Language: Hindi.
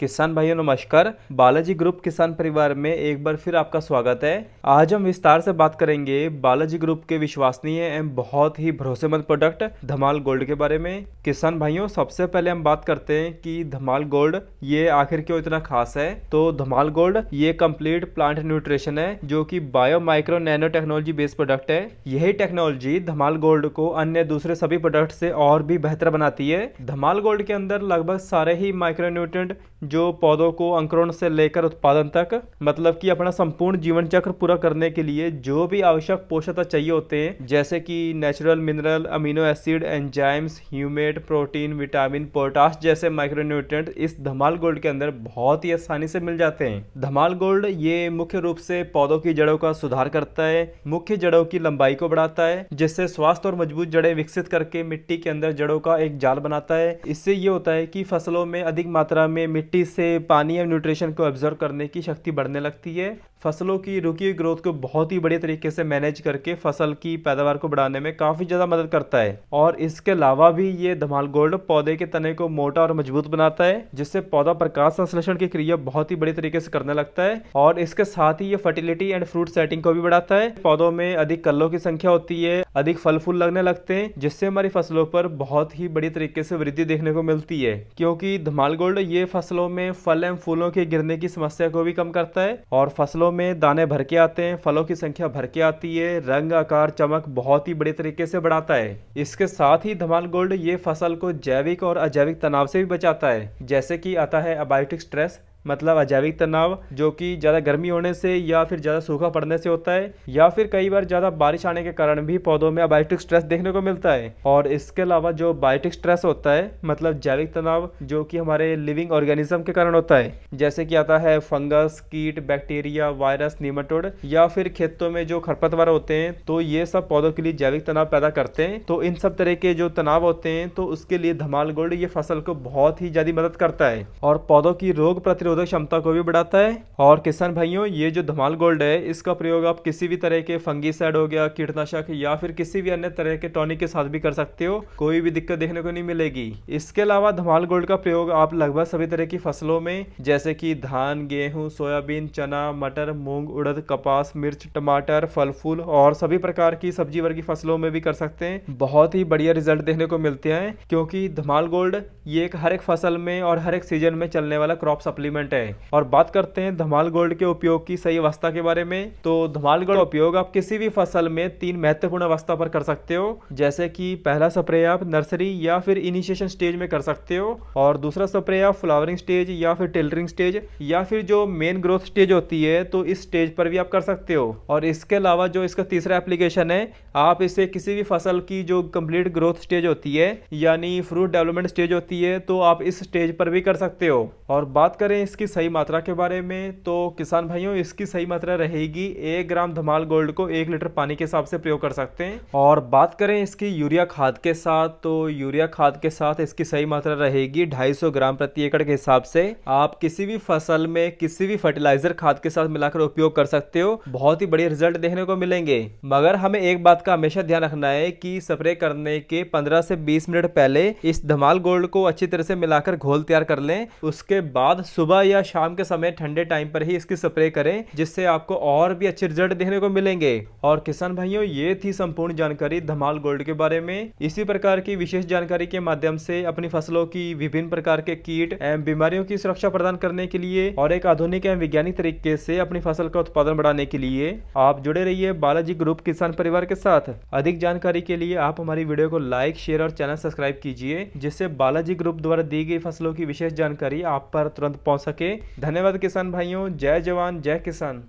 किसान भाइयों नमस्कार। बालाजी ग्रुप किसान परिवार में एक बार फिर आपका स्वागत है। आज हम विस्तार से बात करेंगे बालाजी ग्रुप के विश्वसनीय एवं बहुत ही भरोसेमंद प्रोडक्ट धमाल गोल्ड के बारे में। किसान भाइयों सबसे पहले हम बात करते हैं कि धमाल गोल्ड ये आखिर क्यों इतना खास है। तो धमाल गोल्ड ये कंप्लीट प्लांट न्यूट्रिशन है जो कि bio micro nano technology based product है। यही टेक्नोलॉजी धमाल गोल्ड को अन्य दूसरे सभी प्रोडक्ट से और भी बेहतर बनाती है। धमाल गोल्ड के अंदर लगभग सारे ही माइक्रो न्यूट्रिएंट जो पौधों को अंकुरण से लेकर उत्पादन तक मतलब कि अपना संपूर्ण जीवन चक्र पूरा करने के लिए जो भी आवश्यक पोषक तत्व चाहिए होते हैं, जैसे कि natural mineral, amino acid, enzymes, humate, protein, vitamin, potash जैसे माइक्रोन्यूट्रिएंट इस धमाल गोल्ड के अंदर बहुत ही आसानी से मिल जाते हैं। धमाल गोल्ड ये मुख्य रूप से पौधों की जड़ों का सुधार करता है, मुख्य जड़ों की लंबाई को बढ़ाता है, जिससे स्वास्थ्य और मजबूत जड़ें विकसित करके मिट्टी के अंदर जड़ों का एक जाल बनाता है। इससे ये होता है कि फसलों में अधिक मात्रा में मिट्टी से पानी या न्यूट्रिशन को एब्जॉर्ब करने की शक्ति बढ़ने लगती है। फसलों की रुकी हुई ग्रोथ को बहुत ही बढ़िया तरीके से मैनेज करके फसल की पैदावार को बढ़ाने में काफी ज्यादा मदद करता है। और इसके अलावा भी ये धमाल गोल्ड पौधे के तने को मोटा और मजबूत बनाता है, जिससे पौधा प्रकाश संश्लेषण की क्रिया बहुत ही बड़ी तरीके से करने लगता है। और इसके साथ ही ये फर्टिलिटी एंड फ्रूट सेटिंग को भी बढ़ाता है। पौधों में अधिक कल्लों की संख्या होती है, अधिक फल फूल लगने लगते हैं, जिससे हमारी फसलों पर बहुत ही बड़ी तरीके से वृद्धि देखने को मिलती है। क्योंकि धमाल गोल्ड ये फसलों में फल एवं फूलों के गिरने की समस्या को भी कम करता है और फसलों में दाने भर के आते हैं, फलों की संख्या भर के आती है, रंग आकार चमक बहुत ही बड़े तरीके से बढ़ाता है। इसके साथ ही धमाल गोल्ड ये फसल को जैविक और अजैविक तनाव से भी बचाता है, जैसे कि आता है अबायोटिक स्ट्रेस मतलब अजैविक तनाव, जो कि ज्यादा गर्मी होने से या फिर ज्यादा सूखा पड़ने से होता है, या फिर कई बार ज्यादा बारिश आने के कारण भी पौधों में अबायोटिक स्ट्रेस देखने को मिलता है। और इसके अलावा जो बायोटिक स्ट्रेस होता है मतलब जैविक तनाव, जो कि हमारे लिविंग ऑर्गेनिज्म के कारण होता है, जैसे कि आता है फंगस, कीट, बैक्टीरिया, वायरस, नीमाटोड या फिर खेतों में जो खरपतवार होते हैं, तो ये सब पौधों के लिए जैविक तनाव पैदा करते हैं। तो इन सब तरह के जो तनाव होते हैं तो उसके लिए धमाल गोल्ड ये फसल को बहुत ही ज्यादा मदद करता है और पौधों की रोग प्रतिरोधक क्षमता को भी बढ़ाता है। और किसान भाइयों ये जो धमाल गोल्ड है इसका प्रयोग आप किसी भी तरह के फंगीसाइड हो गया, कीटनाशक या फिर किसी भी अन्य तरह के टॉनिक के साथ भी कर सकते हो, कोई भी दिक्कत देखने को नहीं मिलेगी। इसके अलावा धमाल गोल्ड का प्रयोग आप लगभग सभी तरह की फसलों में जैसे कि धान, गेहूं, सोयाबीन, चना, मटर, मूंग, उड़द, कपास, मिर्च, टमाटर, फल फूल और सभी प्रकार की सब्जी वर्गी फसलों में भी कर सकते हैं। बहुत ही बढ़िया रिजल्ट देखने को मिलते हैं क्योंकि धमाल गोल्ड ये हर एक फसल में और हर एक सीजन में चलने वाला क्रॉप सप्लीमेंट है। और बात करते हैं धमाल गोल्ड के उपयोग की सही अवस्था के बारे में। तो धमाल गोल्ड का उपयोग आप किसी भी फसल में 3 महत्वपूर्ण अवस्था पर कर सकते हो, जैसे कि पहला स्प्रे आप नर्सरी या फिर इनिशिएशन स्टेज में कर सकते हो, और दूसरा स्प्रे आप फ्लावरिंग स्टेज या फिर टेलरिंग स्टेज या फिर जो मेन ग्रोथ स्टेज होती है तो इस स्टेज पर भी आप कर सकते हो। और इसके अलावा जो इसका तीसरा एप्लीकेशन है, आप इसे किसी भी फसल की जो कंप्लीट ग्रोथ स्टेज होती है यानी फ्रूट डेवलपमेंट स्टेज होती है तो आप इस स्टेज पर भी कर सकते हो। और बात करें इसकी सही मात्रा के बारे में तो किसान भाइयों इसकी सही मात्रा रहेगी 1 ग्राम धमाल गोल्ड को 1 लीटर पानी के हिसाब से प्रयोग कर सकते हैं। और बात करें इसकी यूरिया खाद के साथ तो यूरिया खाद के साथ इसकी सही मात्रा रहेगी 250 ग्राम प्रति एकड़ के हिसाब से। आप किसी भी फसल में किसी भी फर्टिलाइजर खाद के साथ मिलाकर उपयोग कर सकते हो, बहुत ही बढ़िया रिजल्ट देखने को मिलेंगे। मगर हमें एक बात का हमेशा ध्यान रखना है कि स्प्रे करने के 15 से 20 मिनट पहले इस धमाल गोल्ड को अच्छी तरह से मिलाकर घोल तैयार कर लें। उसके बाद सुबह या शाम के समय ठंडे टाइम पर ही इसकी स्प्रे करें, जिससे आपको और भी अच्छे रिजल्ट देखने को मिलेंगे। और किसान भाइयों ये थी संपूर्ण जानकारी धमाल गोल्ड के बारे में। इसी प्रकार की विशेष जानकारी के माध्यम से अपनी फसलों की विभिन्न प्रकार के कीट एवं बीमारियों की सुरक्षा प्रदान करने के लिए और एक आधुनिक एवं वैज्ञानिक तरीके से अपनी फसल का उत्पादन बढ़ाने के लिए आप जुड़े रहिए बालाजी ग्रुप किसान परिवार के साथ। अधिक जानकारी के लिए आप हमारी वीडियो को लाइक, शेयर और चैनल सब्सक्राइब कीजिए, जिससे बालाजी ग्रुप द्वारा दी गई फसलों की विशेष जानकारी आप पर तुरंत पहुंच सके। धन्यवाद किसान भाइयों। जय जवान जय किसान।